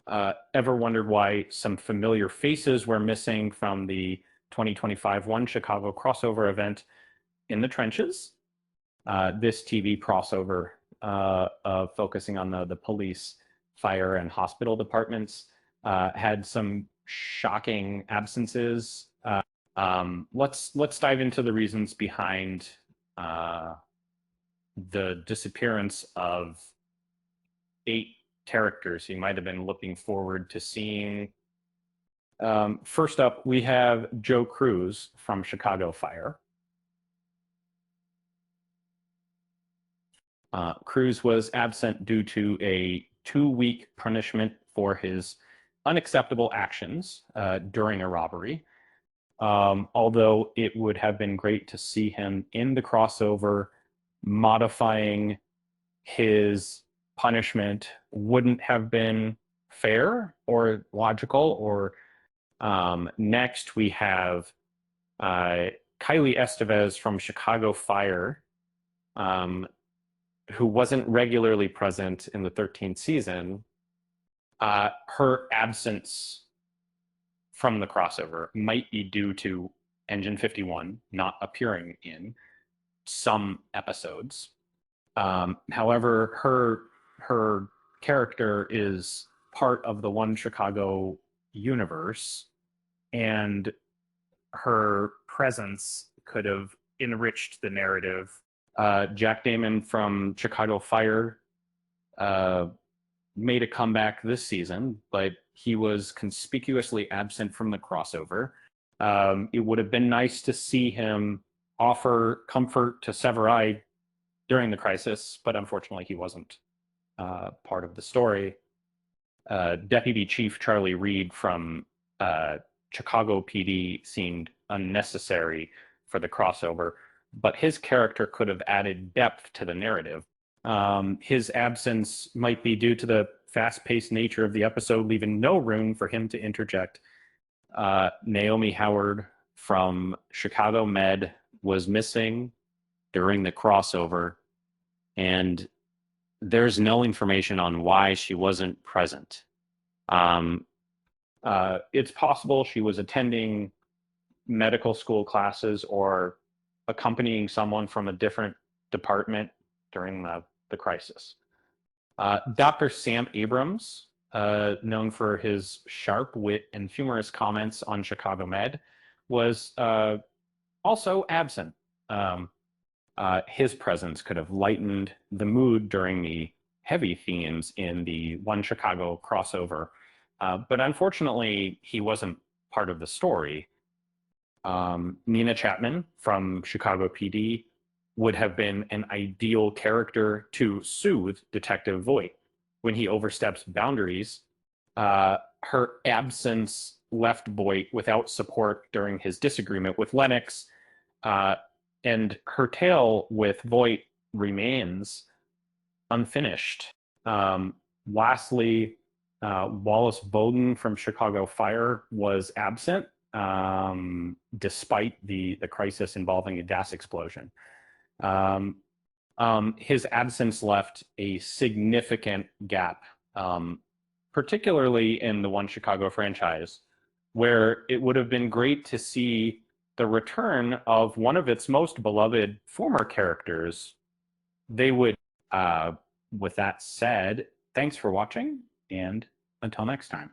Ever wondered why some familiar faces were missing from the 2025 One Chicago crossover event in the trenches? This TV crossover focusing on the police, fire, and hospital departments had some shocking absences. Let's dive into the reasons behind uh, the disappearance of 8 characters you might have been looking forward to seeing. First up, we have Joe Cruz from Chicago Fire. Cruz was absent due to a 2-week punishment for his unacceptable actions during a robbery. Although it would have been great to see him in the crossover, modifying his punishment wouldn't have been fair or logical. Or next, we have Kylie Estevez from Chicago Fire, who wasn't regularly present in the 13th season. Her absence from the crossover might be due to Engine 51 not appearing in some episodes. However, her character is part of the One Chicago universe, and her presence could have enriched the narrative. Jack Damon from Chicago Fire made a comeback this season, but he was conspicuously absent from the crossover. It would have been nice to see him offer comfort to Severai during the crisis, but unfortunately he wasn't part of the story. Deputy Chief Charlie Reed from Chicago PD seemed unnecessary for the crossover, but his character could have added depth to the narrative. His absence might be due to the fast-paced nature of the episode, leaving no room for him to interject. Naomi Howard from Chicago Med was missing during the crossover, and there's no information on why she wasn't present. It's possible she was attending medical school classes or accompanying someone from a different department during the crisis. Dr. Sam Abrams, known for his sharp wit and humorous comments on Chicago Med, was also absent. His presence could have lightened the mood during the heavy themes in the One Chicago crossover, but unfortunately, he wasn't part of the story. Nina Chapman from Chicago PD would have been an ideal character to soothe Detective Voight when he oversteps boundaries. Her absence left Voight without support during his disagreement with Lennox, and her tale with Voight remains unfinished. Lastly, Wallace Bowden from Chicago Fire was absent despite the crisis involving a gas explosion. His absence left a significant gap, particularly in the One Chicago franchise, where it would have been great to see the return of one of its most beloved former characters. They would, with that said, thanks for watching, and until next time.